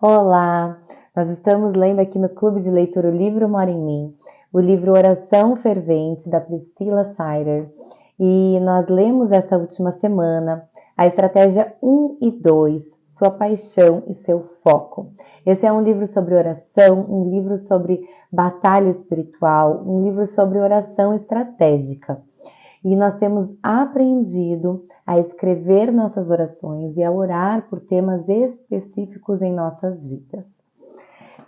Olá, nós estamos lendo aqui no Clube de Leitura o livro Mora em Mim, o livro Oração Fervente, da Priscila Shirer. E nós lemos essa última semana a estratégia 1 e 2, sua paixão e seu foco. Esse é um livro sobre oração, um livro sobre batalha espiritual, um livro sobre oração estratégica. E nós temos aprendido a escrever nossas orações e a orar por temas específicos em nossas vidas.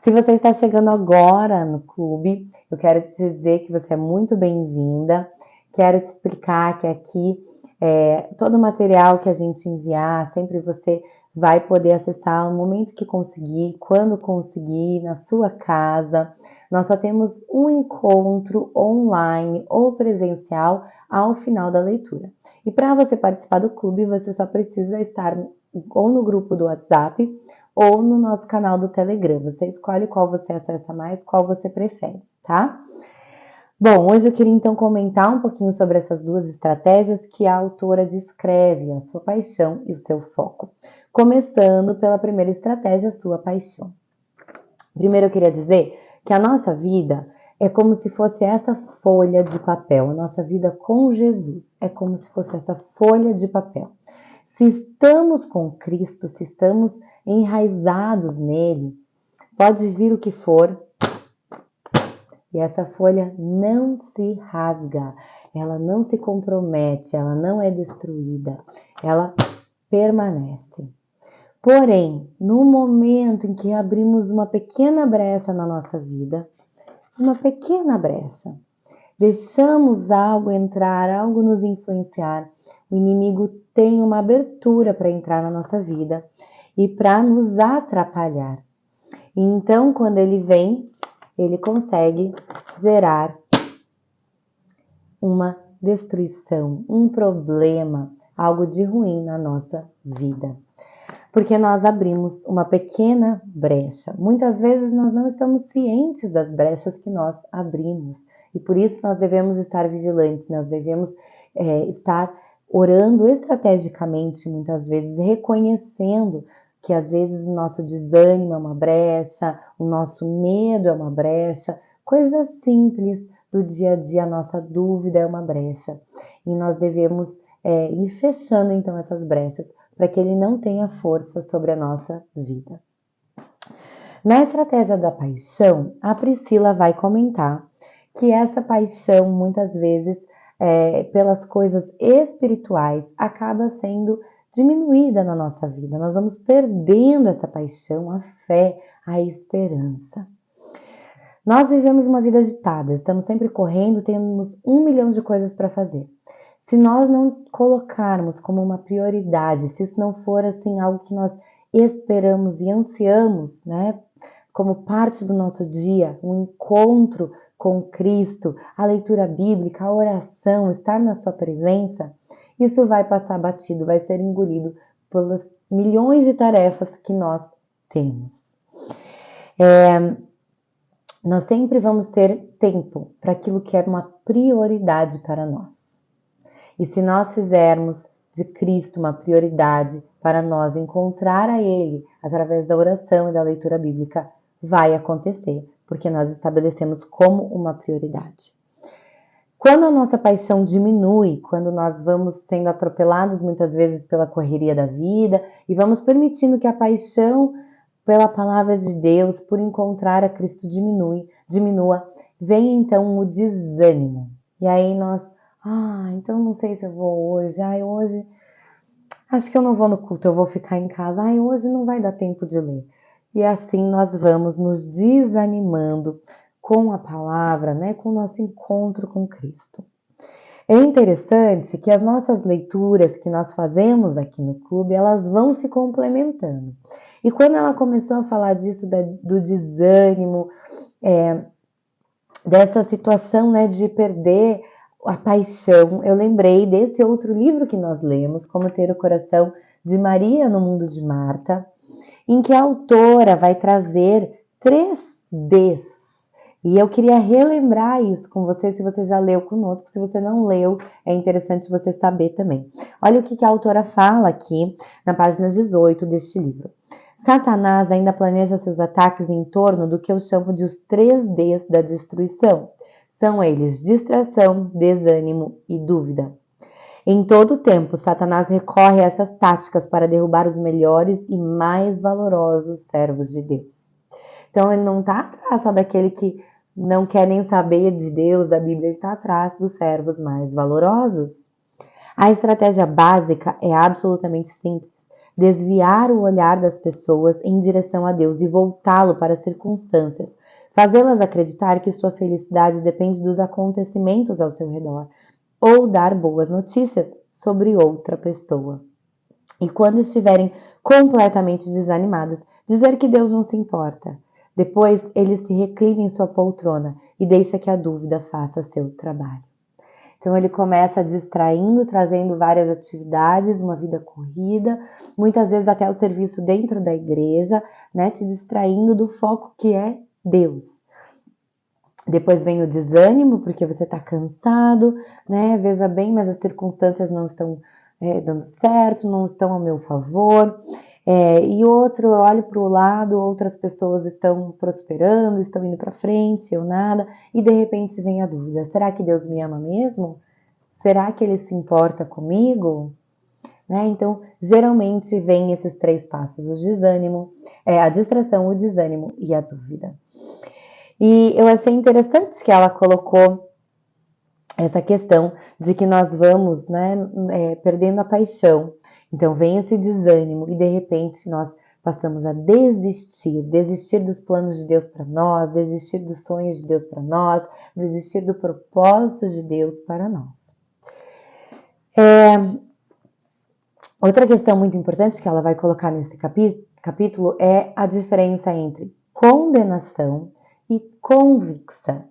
Se você está chegando agora no clube, eu quero te dizer que você é muito bem-vinda. Quero te explicar que aqui todo o material que a gente enviar, sempre você vai poder acessar no momento que conseguir, quando conseguir, na sua casa. Nós só temos um encontro online ou presencial ao final da leitura. E para você participar do clube, você só precisa estar ou no grupo do WhatsApp ou no nosso canal do Telegram. Você escolhe qual você acessa mais, qual você prefere, tá? Bom, hoje eu queria então comentar um pouquinho sobre essas duas estratégias que a autora descreve, a sua paixão e o seu foco. Começando pela primeira estratégia, a sua paixão. Primeiro eu queria dizer que a nossa vida é como se fosse essa folha de papel. A nossa vida com Jesus é como se fosse essa folha de papel. Se estamos com Cristo, se estamos enraizados nele, pode vir o que for, e essa folha não se rasga, ela não se compromete, ela não é destruída, ela permanece. Porém, no momento em que abrimos uma pequena brecha na nossa vida, uma pequena brecha, deixamos algo entrar, algo nos influenciar, o inimigo tem uma abertura para entrar na nossa vida e para nos atrapalhar. Então, quando ele vem, ele consegue gerar uma destruição, um problema, algo de ruim na nossa vida. Porque nós abrimos uma pequena brecha. Muitas vezes nós não estamos cientes das brechas que nós abrimos. E por isso nós devemos estar vigilantes, nós devemos estar orando estrategicamente, muitas vezes, reconhecendo que às vezes o nosso desânimo é uma brecha, o nosso medo é uma brecha, coisas simples do dia a dia, a nossa dúvida é uma brecha. E nós devemos ir fechando então essas brechas, para que ele não tenha força sobre a nossa vida. Na estratégia da paixão, a Priscila vai comentar que essa paixão, muitas vezes, pelas coisas espirituais, acaba sendo diminuída na nossa vida. Nós vamos perdendo essa paixão, a fé, a esperança. Nós vivemos uma vida agitada, estamos sempre correndo, temos 1 milhão de coisas para fazer. Se nós não colocarmos como uma prioridade, se isso não for assim algo que nós esperamos e ansiamos, né, como parte do nosso dia, um encontro com Cristo, a leitura bíblica, a oração, estar na sua presença, isso vai passar batido, vai ser engolido pelas milhões de tarefas que nós temos. Nós sempre vamos ter tempo para aquilo que é uma prioridade para nós. E se nós fizermos de Cristo uma prioridade para nós encontrar a Ele através da oração e da leitura bíblica, vai acontecer, porque nós estabelecemos como uma prioridade. Quando a nossa paixão diminui, quando nós vamos sendo atropelados muitas vezes pela correria da vida e vamos permitindo que a paixão pela palavra de Deus, por encontrar a Cristo diminua, vem então o desânimo. E aí nós então não sei se eu vou hoje. Hoje acho que eu não vou no culto, eu vou ficar em casa. Hoje não vai dar tempo de ler. E assim nós vamos nos desanimando com a palavra, né, com o nosso encontro com Cristo. É interessante que as nossas leituras que nós fazemos aqui no clube, elas vão se complementando. E quando ela começou a falar disso, do desânimo, dessa situação, né, de perder a paixão, eu lembrei desse outro livro que nós lemos, Como Ter o Coração de Maria no Mundo de Marta, em que a autora vai trazer 3 Ds. E eu queria relembrar isso com você, se você já leu conosco. Se você não leu, é interessante você saber também. Olha o que a autora fala aqui na página 18 deste livro. Satanás ainda planeja seus ataques em torno do que eu chamo de os 3Ds da destruição. São eles distração, desânimo e dúvida. Em todo o tempo, Satanás recorre a essas táticas para derrubar os melhores e mais valorosos servos de Deus. Então, ele não está atrás só daquele que não quer nem saber de Deus, da Bíblia, ele está atrás dos servos mais valorosos. A estratégia básica é absolutamente simples. Desviar o olhar das pessoas em direção a Deus e voltá-lo para as circunstâncias. Fazê-las acreditar que sua felicidade depende dos acontecimentos ao seu redor. Ou dar boas notícias sobre outra pessoa. E quando estiverem completamente desanimadas, dizer que Deus não se importa. Depois, ele se reclina em sua poltrona e deixa que a dúvida faça seu trabalho. Então, ele começa distraindo, trazendo várias atividades, uma vida corrida, muitas vezes até o serviço dentro da igreja, né, te distraindo do foco que é Deus. Depois vem o desânimo, porque você está cansado, né? Veja bem, mas as circunstâncias não estão dando certo, não estão ao meu favor. E outro, eu olho para o lado, outras pessoas estão prosperando, estão indo para frente, eu nada. E de repente vem a dúvida, será que Deus me ama mesmo? Será que Ele se importa comigo? Né? Então, geralmente vem esses 3 passos, o desânimo, a distração, o desânimo e a dúvida. E eu achei interessante que ela colocou essa questão de que nós vamos, né, perdendo a paixão. Então vem esse desânimo e de repente nós passamos a desistir dos planos de Deus para nós, desistir dos sonhos de Deus para nós, desistir do propósito de Deus para nós. Outra questão muito importante que ela vai colocar nesse capítulo é a diferença entre condenação e convicção.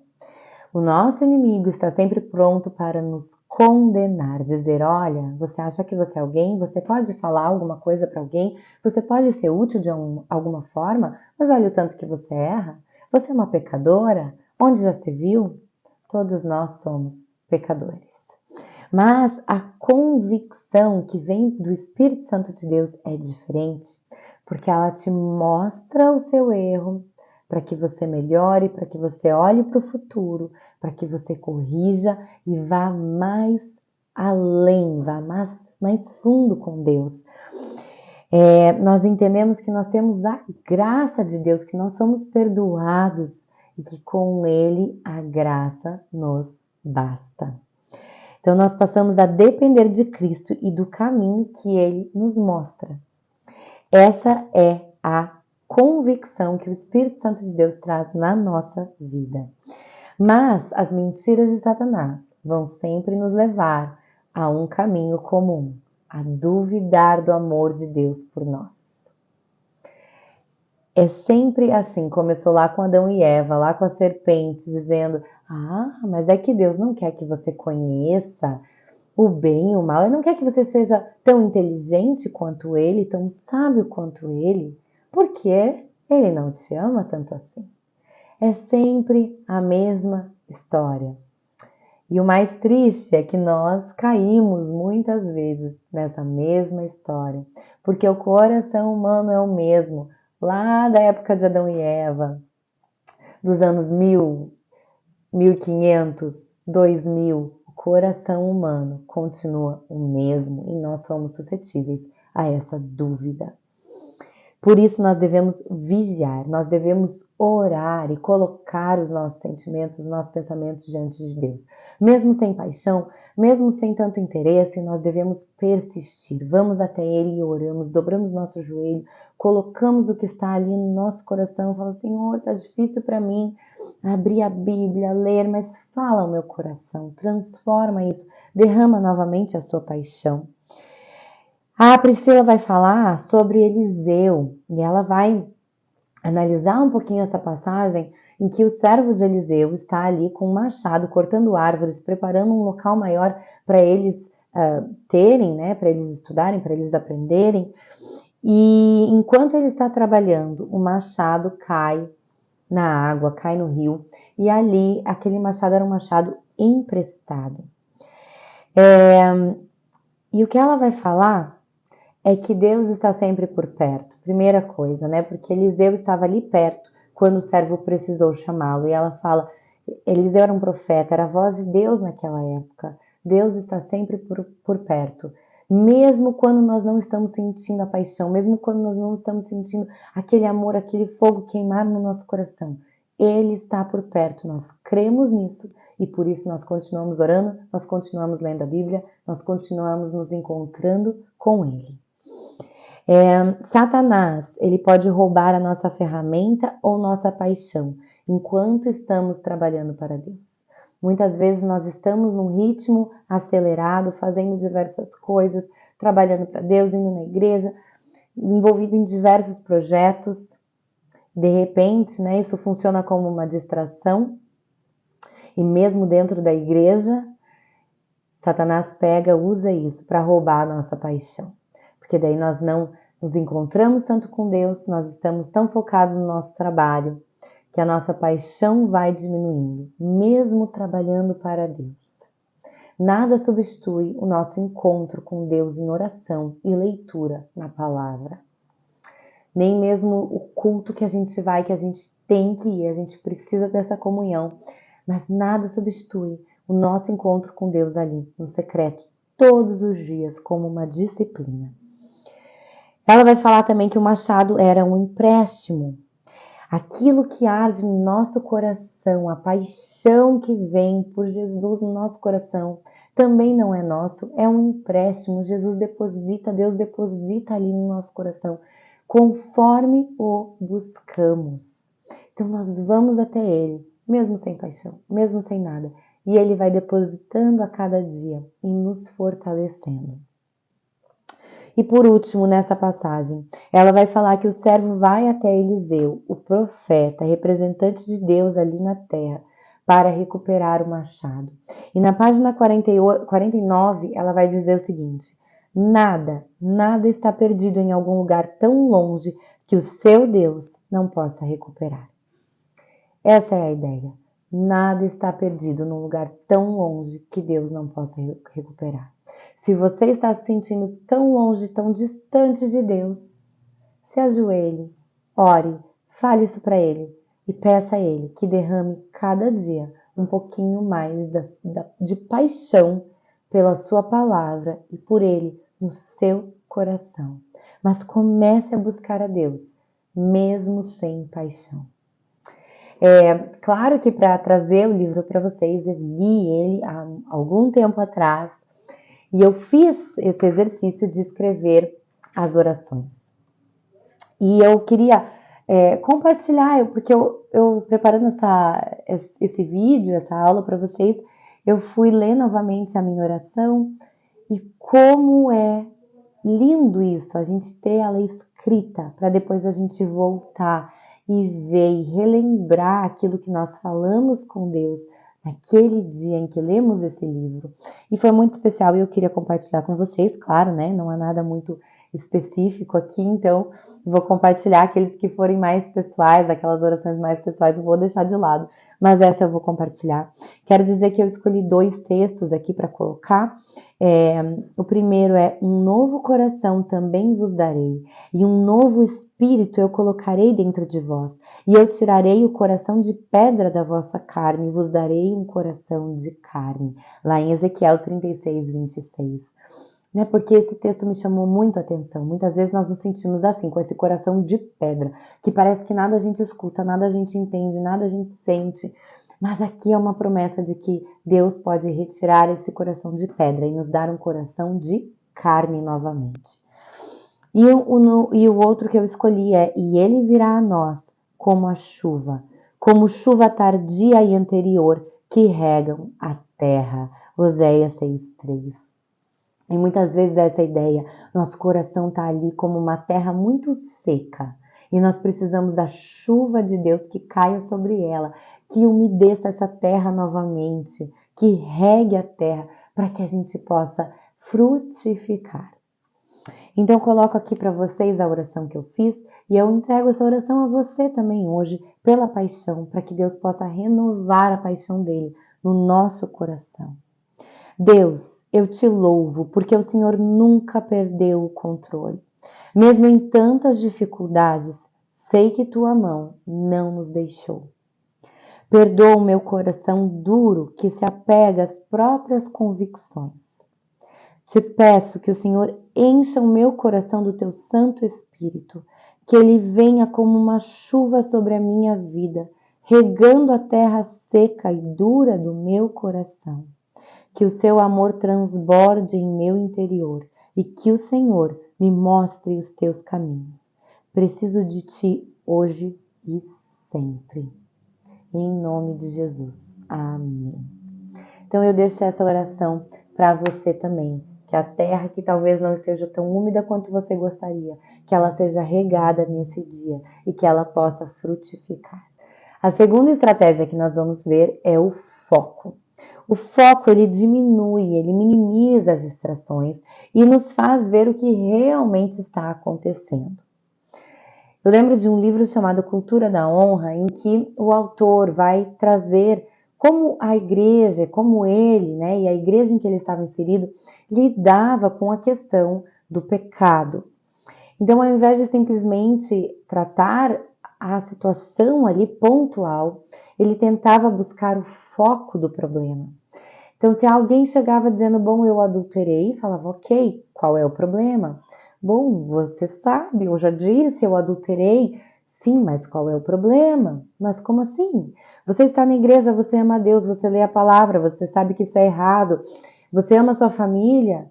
O nosso inimigo está sempre pronto para nos condenar, dizer, olha, você acha que você é alguém, você pode falar alguma coisa para alguém, você pode ser útil de alguma forma, mas olha o tanto que você erra, você é uma pecadora, onde já se viu? Todos nós somos pecadores. Mas a convicção que vem do Espírito Santo de Deus é diferente, porque ela te mostra o seu erro, para que você melhore, para que você olhe para o futuro, para que você corrija e vá mais além, vá mais fundo com Deus. Nós entendemos que nós temos a graça de Deus, que nós somos perdoados e que com Ele a graça nos basta. Então nós passamos a depender de Cristo e do caminho que Ele nos mostra. Essa é a convicção que o Espírito Santo de Deus traz na nossa vida. Mas as mentiras de Satanás vão sempre nos levar a um caminho comum, a duvidar do amor de Deus por nós. É sempre assim, começou lá com Adão e Eva, lá com a serpente, dizendo, mas é que Deus não quer que você conheça o bem e o mal, Ele não quer que você seja tão inteligente quanto Ele, tão sábio quanto Ele, porque Ele não te ama tanto assim. É sempre a mesma história. E o mais triste é que nós caímos muitas vezes nessa mesma história, porque o coração humano é o mesmo, lá da época de Adão e Eva, dos anos 1000, 1500, 2000, o coração humano continua o mesmo e nós somos suscetíveis a essa dúvida. Por isso nós devemos vigiar, nós devemos orar e colocar os nossos sentimentos, os nossos pensamentos diante de Deus. Mesmo sem paixão, mesmo sem tanto interesse, nós devemos persistir. Vamos até Ele e oramos, dobramos nosso joelho, colocamos o que está ali no nosso coração, falamos, Senhor, está difícil para mim abrir a Bíblia, ler, mas fala ao meu coração, transforma isso, derrama novamente a sua paixão. A Priscila vai falar sobre Eliseu e ela vai analisar um pouquinho essa passagem em que o servo de Eliseu está ali com um machado, cortando árvores, preparando um local maior para eles terem, né, para eles estudarem, para eles aprenderem. E enquanto ele está trabalhando, o machado cai na água, cai no rio, e ali aquele machado era um machado emprestado. E o que ela vai falar é que Deus está sempre por perto. Primeira coisa, né? Porque Eliseu estava ali perto quando o servo precisou chamá-lo. E ela fala, Eliseu era um profeta, era a voz de Deus naquela época. Deus está sempre por perto. Mesmo quando nós não estamos sentindo a paixão, mesmo quando nós não estamos sentindo aquele amor, aquele fogo queimar no nosso coração, Ele está por perto. Nós cremos nisso e por isso nós continuamos orando, nós continuamos lendo a Bíblia, nós continuamos nos encontrando com Ele. Satanás, ele pode roubar a nossa ferramenta ou nossa paixão, enquanto estamos trabalhando para Deus. Muitas vezes nós estamos num ritmo acelerado, fazendo diversas coisas, trabalhando para Deus, indo na igreja, envolvido em diversos projetos. De repente, né, isso funciona como uma distração. E mesmo dentro da igreja, Satanás usa isso para roubar a nossa paixão. Porque daí nós não nos encontramos tanto com Deus, nós estamos tão focados no nosso trabalho, que a nossa paixão vai diminuindo, mesmo trabalhando para Deus. Nada substitui o nosso encontro com Deus em oração e leitura na palavra. Nem mesmo o culto que a gente vai, que a gente tem que ir, a gente precisa dessa comunhão, mas nada substitui o nosso encontro com Deus ali, no secreto, todos os dias, como uma disciplina. Ela vai falar também que o machado era um empréstimo. Aquilo que arde no nosso coração, a paixão que vem por Jesus no nosso coração, também não é nosso, é um empréstimo. Deus deposita ali no nosso coração, conforme o buscamos. Então nós vamos até Ele, mesmo sem paixão, mesmo sem nada, e Ele vai depositando a cada dia e nos fortalecendo. E por último, nessa passagem, ela vai falar que o servo vai até Eliseu, o profeta, representante de Deus ali na terra, para recuperar o machado. E na página 49, ela vai dizer o seguinte: nada está perdido em algum lugar tão longe que o seu Deus não possa recuperar. Essa é a ideia. Nada está perdido num lugar tão longe que Deus não possa recuperar. Se você está se sentindo tão longe, tão distante de Deus, se ajoelhe, ore, fale isso para Ele e peça a Ele que derrame cada dia um pouquinho mais de paixão pela sua palavra e por Ele no seu coração. Mas comece a buscar a Deus, mesmo sem paixão. Claro que para trazer o livro para vocês, eu li ele há algum tempo atrás, e eu fiz esse exercício de escrever as orações. E eu queria compartilhar, porque eu preparando esse vídeo, essa aula para vocês, eu fui ler novamente a minha oração e como é lindo isso, a gente ter ela escrita, para depois a gente voltar e ver e relembrar aquilo que nós falamos com Deus naquele dia em que lemos esse livro. E foi muito especial e eu queria compartilhar com vocês, claro, né? Não há nada muito específico aqui, então vou compartilhar aqueles que forem mais pessoais, aquelas orações mais pessoais, eu vou deixar de lado, mas essa eu vou compartilhar. Quero dizer que eu escolhi 2 textos aqui para colocar. O primeiro é: um novo coração também vos darei, e um novo espírito eu colocarei dentro de vós, e eu tirarei o coração de pedra da vossa carne, e vos darei um coração de carne. Lá em Ezequiel 36, 26. Porque esse texto me chamou muito a atenção. Muitas vezes nós nos sentimos assim, com esse coração de pedra, que parece que nada a gente escuta, nada a gente entende, nada a gente sente. Mas aqui é uma promessa de que Deus pode retirar esse coração de pedra e nos dar um coração de carne novamente. E o outro que eu escolhi é: e ele virá a nós como a chuva, como chuva tardia e anterior que regam a terra. Oséias 6:3. E muitas vezes essa ideia, nosso coração está ali como uma terra muito seca. E nós precisamos da chuva de Deus que caia sobre ela, que umedeça essa terra novamente, que regue a terra, para que a gente possa frutificar. Então eu coloco aqui para vocês a oração que eu fiz e eu entrego essa oração a você também hoje, pela paixão, para que Deus possa renovar a paixão dele no nosso coração. Deus, eu te louvo porque o Senhor nunca perdeu o controle. Mesmo em tantas dificuldades, sei que tua mão não nos deixou. Perdoa o meu coração duro que se apega às próprias convicções. Te peço que o Senhor encha o meu coração do teu Santo Espírito, que ele venha como uma chuva sobre a minha vida, regando a terra seca e dura do meu coração. Que o seu amor transborde em meu interior e que o Senhor me mostre os teus caminhos. Preciso de ti hoje e sempre. Em nome de Jesus. Amém. Então eu deixo essa oração para você também. Que a terra que talvez não esteja tão úmida quanto você gostaria, que ela seja regada nesse dia e que ela possa frutificar. A segunda estratégia que nós vamos ver é o foco. O foco, ele diminui, ele minimiza as distrações e nos faz ver o que realmente está acontecendo. Eu lembro de um livro chamado Cultura da Honra, em que o autor vai trazer como a igreja, como ele, e a igreja em que ele estava inserido, lidava com a questão do pecado. Então, ao invés de simplesmente tratar a situação ali pontual, ele tentava buscar o foco do problema. Então, se alguém chegava dizendo, bom, eu adulterei, falava, ok, qual é o problema? Bom, você sabe, eu já disse, eu adulterei. Sim, mas qual é o problema? Mas como assim? Você está na igreja, você ama a Deus, você lê a palavra, você sabe que isso é errado, você ama a sua família.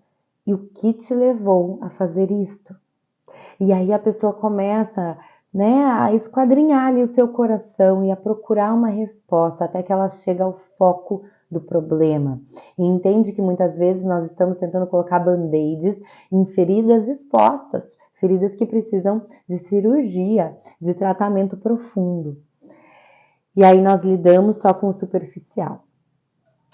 E o que te levou a fazer isto? E aí a pessoa começa, a esquadrinhar ali o seu coração e a procurar uma resposta até que ela chega ao foco do problema. E entende que muitas vezes nós estamos tentando colocar band-aids em feridas expostas, feridas que precisam de cirurgia, de tratamento profundo. E aí nós lidamos só com o superficial.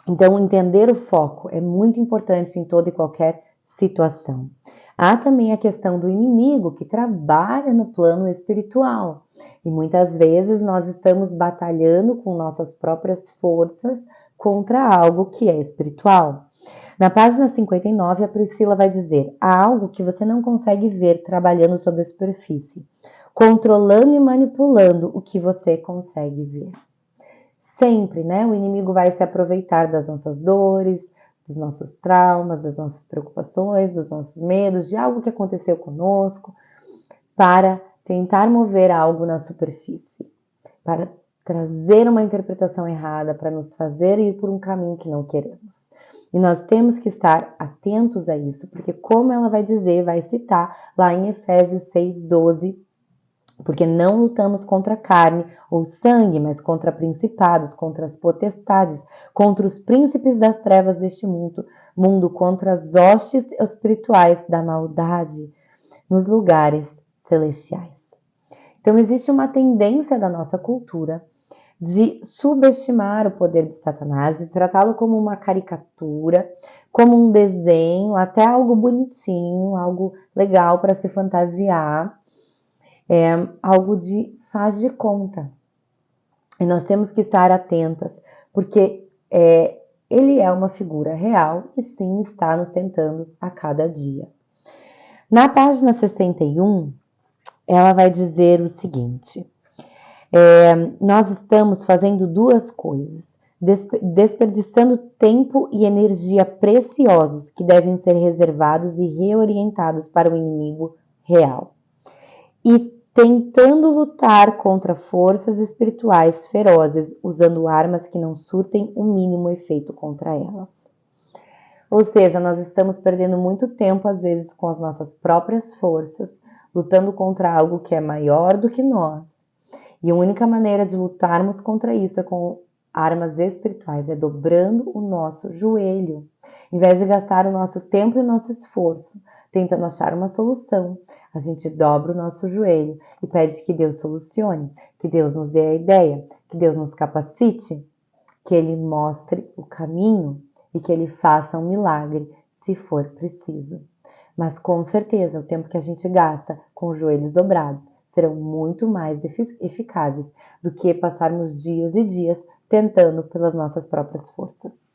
Então, entender o foco é muito importante em toda e qualquer situação. Há também a questão do inimigo que trabalha no plano espiritual. E muitas vezes nós estamos batalhando com nossas próprias forças contra algo que é espiritual. Na página 59, a Priscila vai dizer: há algo que você não consegue ver trabalhando sobre a superfície, controlando e manipulando o que você consegue ver. Sempre, o inimigo vai se aproveitar das nossas dores, dos nossos traumas, das nossas preocupações, dos nossos medos, de algo que aconteceu conosco, para tentar mover algo na superfície, para trazer uma interpretação errada, para nos fazer ir por um caminho que não queremos. E nós temos que estar atentos a isso, porque como ela vai dizer, vai citar lá em Efésios 6:12, porque não lutamos contra carne ou sangue, mas contra principados, contra as potestades, contra os príncipes das trevas deste mundo, contra as hostes espirituais da maldade nos lugares celestiais. Então, existe uma tendência da nossa cultura de subestimar o poder de Satanás, de tratá-lo como uma caricatura, como um desenho, até algo bonitinho, algo legal para se fantasiar, algo de faz de conta. E nós temos que estar atentas, porque ele é uma figura real e sim está nos tentando a cada dia. Na página 61, ela vai dizer o seguinte: nós estamos fazendo duas coisas, desperdiçando tempo e energia preciosos que devem ser reservados e reorientados para o inimigo real. E tentando lutar contra forças espirituais ferozes, usando armas que não surtem o mínimo efeito contra elas. Ou seja, nós estamos perdendo muito tempo, às vezes, com as nossas próprias forças, lutando contra algo que é maior do que nós. E a única maneira de lutarmos contra isso é com armas espirituais, é dobrando o nosso joelho. Em vez de gastar o nosso tempo e o nosso esforço tentando achar uma solução, a gente dobra o nosso joelho e pede que Deus solucione, que Deus nos dê a ideia, que Deus nos capacite, que Ele mostre o caminho e que Ele faça um milagre se for preciso. Mas com certeza, o tempo que a gente gasta com os joelhos dobrados serão muito mais eficazes do que passarmos dias e dias tentando pelas nossas próprias forças.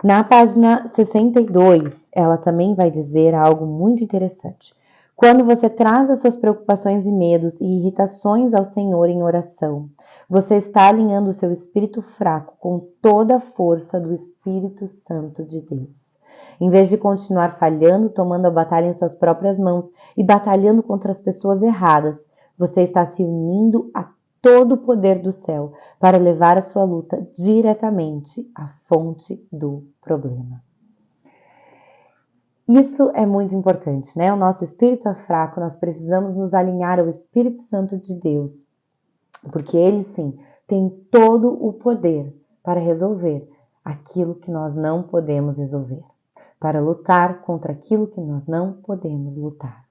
Na página 62, ela também vai dizer algo muito interessante. Quando você traz as suas preocupações e medos e irritações ao Senhor em oração, você está alinhando o seu espírito fraco com toda a força do Espírito Santo de Deus. Em vez de continuar falhando, tomando a batalha em suas próprias mãos e batalhando contra as pessoas erradas, você está se unindo a todo o poder do céu para levar a sua luta diretamente à fonte do problema. Isso é muito importante, né? O nosso espírito é fraco, nós precisamos nos alinhar ao Espírito Santo de Deus, porque ele sim tem todo o poder para resolver aquilo que nós não podemos resolver, para lutar contra aquilo que nós não podemos lutar.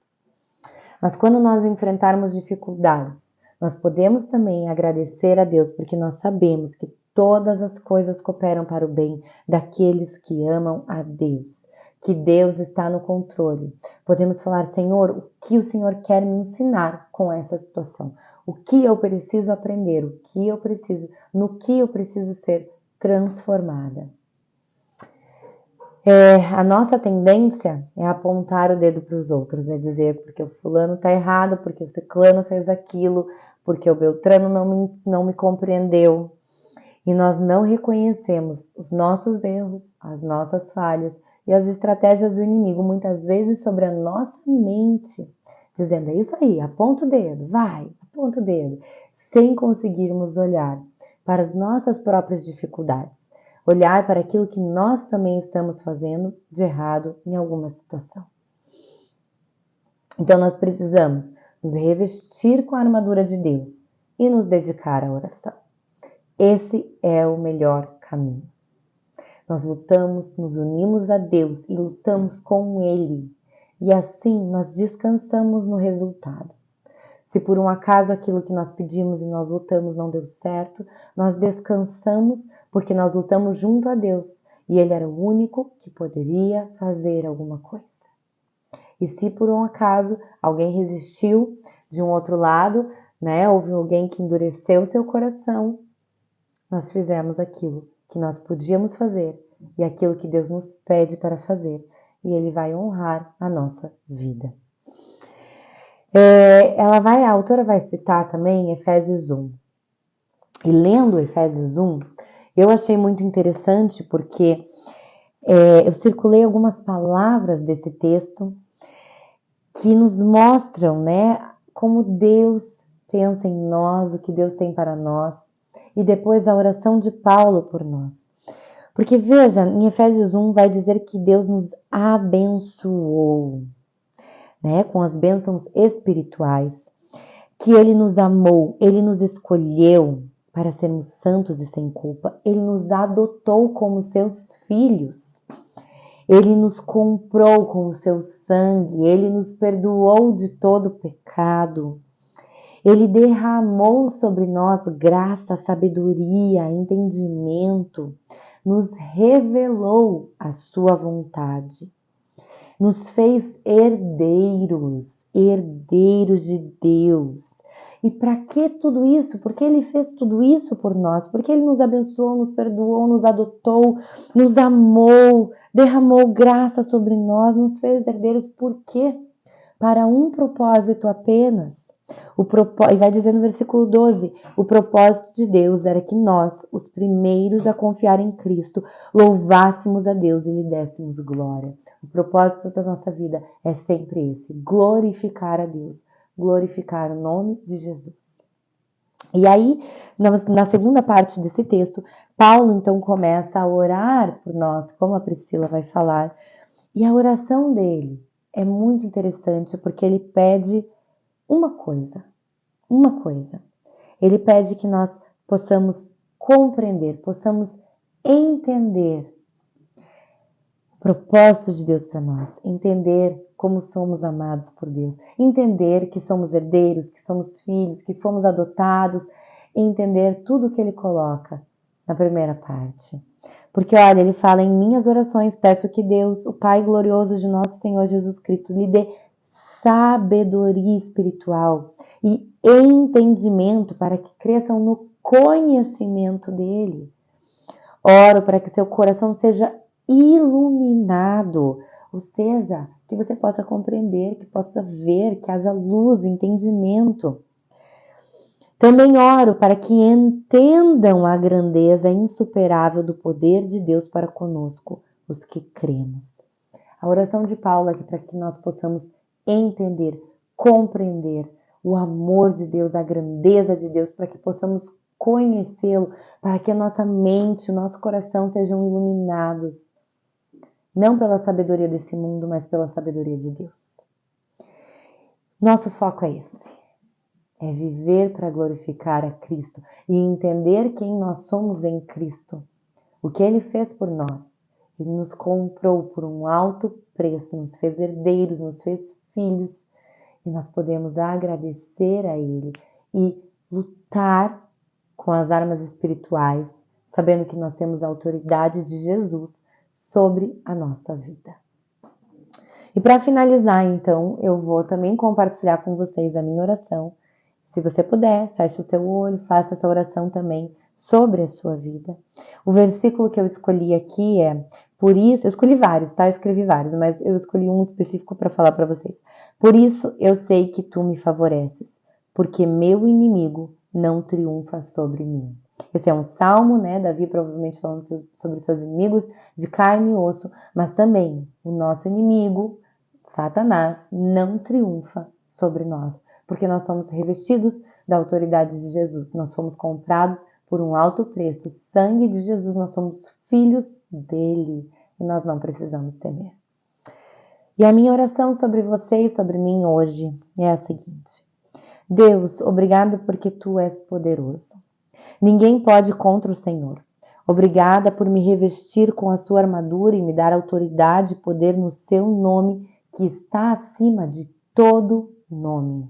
Mas quando nós enfrentarmos dificuldades, nós podemos também agradecer a Deus, porque nós sabemos que todas as coisas cooperam para o bem daqueles que amam a Deus, que Deus está no controle. Podemos falar, Senhor, o que o Senhor quer me ensinar com essa situação? O que eu preciso aprender? No que eu preciso ser transformada? A nossa tendência é apontar o dedo para os outros, é dizer porque o fulano está errado, porque o ciclano fez aquilo, porque o Beltrano não me compreendeu. E nós não reconhecemos os nossos erros, as nossas falhas e as estratégias do inimigo, muitas vezes sobre a nossa mente, dizendo, é isso aí, aponta o dedo, vai, aponta o dedo, sem conseguirmos olhar para as nossas próprias dificuldades, olhar para aquilo que nós também estamos fazendo de errado em alguma situação. Então nós precisamos nos revestir com a armadura de Deus e nos dedicar à oração. Esse é o melhor caminho. Nós lutamos, nos unimos a Deus e lutamos com Ele. E assim nós descansamos no resultado. Se por um acaso aquilo que nós pedimos e nós lutamos não deu certo, nós descansamos porque nós lutamos junto a Deus. E Ele era o único que poderia fazer alguma coisa. E se por um acaso alguém resistiu de um outro lado, né, houve alguém que endureceu seu coração, nós fizemos aquilo que nós podíamos fazer e aquilo que Deus nos pede para fazer. E Ele vai honrar a nossa vida. A autora vai citar também Efésios 1. E lendo Efésios 1, eu achei muito interessante porque eu circulei algumas palavras desse texto que nos mostram, né, como Deus pensa em nós, o que Deus tem para nós. E depois a oração de Paulo por nós. Porque veja, em Efésios 1 vai dizer que Deus nos abençoou, né, com as bênçãos espirituais, que Ele nos amou, Ele nos escolheu para sermos santos e sem culpa, Ele nos adotou como seus filhos, Ele nos comprou com o seu sangue, Ele nos perdoou de todo pecado. Ele derramou sobre nós graça, sabedoria, entendimento, nos revelou a sua vontade, nos fez herdeiros de Deus. E para que tudo isso? Porque Ele fez tudo isso por nós, porque Ele nos abençoou, nos perdoou, nos adotou, nos amou, derramou graça sobre nós, nos fez herdeiros. Por quê? Para um propósito apenas. E vai dizer no versículo 12, o propósito de Deus era que nós, os primeiros a confiar em Cristo, louvássemos a Deus e lhe dessemos glória. O propósito da nossa vida é sempre esse, glorificar a Deus, glorificar o nome de Jesus. E aí, na segunda parte desse texto, Paulo então começa a orar por nós, como a Priscila vai falar, e a oração dele é muito interessante porque ele pede uma coisa. Ele pede que nós possamos compreender, possamos entender o propósito de Deus para nós, entender como somos amados por Deus, entender que somos herdeiros, que somos filhos, que fomos adotados, entender tudo que ele coloca na primeira parte. Porque, olha, ele fala, em minhas orações peço que Deus, o Pai glorioso de nosso Senhor Jesus Cristo, lhe dê sabedoria espiritual e entendimento para que cresçam no conhecimento dele. Oro para que seu coração seja iluminado, ou seja, que você possa compreender, que possa ver, que haja luz, entendimento. Também oro para que entendam a grandeza insuperável do poder de Deus para conosco, os que cremos. A oração de Paulo aqui para que nós possamos entender, compreender o amor de Deus, a grandeza de Deus, para que possamos conhecê-lo, para que a nossa mente, o nosso coração sejam iluminados, não pela sabedoria desse mundo, mas pela sabedoria de Deus. Nosso foco é esse. É viver para glorificar a Cristo e entender quem nós somos em Cristo. O que Ele fez por nós. Ele nos comprou por um alto preço, nos fez herdeiros, nos fez filhos. E nós podemos agradecer a Ele e lutar com as armas espirituais, sabendo que nós temos a autoridade de Jesus sobre a nossa vida. E para finalizar, então, eu vou também compartilhar com vocês a minha oração. Se você puder, feche o seu olho, faça essa oração também sobre a sua vida. O versículo que eu escolhi aqui é, por isso, eu escolhi vários, tá? Eu escrevi vários, mas eu escolhi um específico para falar para vocês. Por isso eu sei que tu me favoreces, porque meu inimigo não triunfa sobre mim. Esse é um salmo, né? Davi provavelmente falando sobre seus inimigos de carne e osso, mas também o nosso inimigo, Satanás, não triunfa sobre nós, porque nós somos revestidos da autoridade de Jesus. Nós fomos comprados por um alto preço. O sangue de Jesus, nós somos filhos dele e nós não precisamos temer. E a minha oração sobre você e sobre mim hoje é a seguinte. Deus, obrigado porque tu és poderoso. Ninguém pode ir contra o Senhor. Obrigada por me revestir com a sua armadura e me dar autoridade e poder no seu nome, que está acima de todo nome.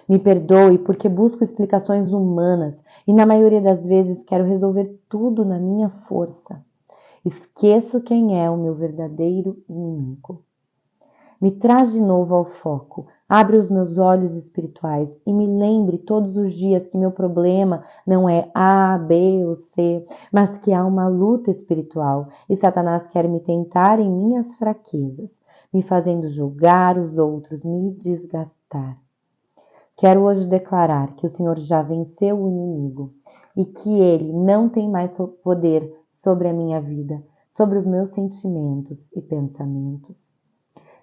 Me perdoe porque busco explicações humanas e na maioria das vezes quero resolver tudo na minha força. Esqueço quem é o meu verdadeiro inimigo. Me traz de novo ao foco, abre os meus olhos espirituais e me lembre todos os dias que meu problema não é A, B ou C, mas que há uma luta espiritual e Satanás quer me tentar em minhas fraquezas, me fazendo julgar os outros, me desgastar. Quero hoje declarar que o Senhor já venceu o inimigo e que ele não tem mais poder sobre a minha vida, sobre os meus sentimentos e pensamentos.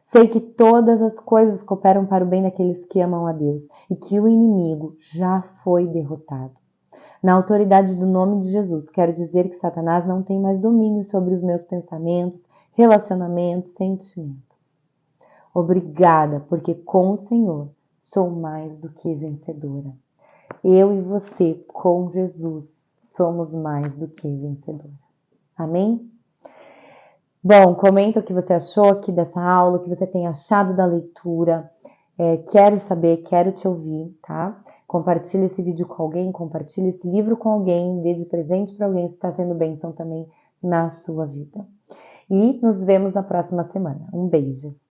Sei que todas as coisas cooperam para o bem daqueles que amam a Deus e que o inimigo já foi derrotado. Na autoridade do nome de Jesus, quero dizer que Satanás não tem mais domínio sobre os meus pensamentos, relacionamentos, sentimentos. Obrigada, porque com o Senhor sou mais do que vencedora. Eu e você, com Jesus, somos mais do que vencedoras. Amém? Bom, comenta o que você achou aqui dessa aula, o que você tem achado da leitura. Quero saber, quero te ouvir, tá? Compartilhe esse vídeo com alguém, compartilhe esse livro com alguém, dê de presente para alguém se está sendo bênção também na sua vida. E nos vemos na próxima semana. Um beijo!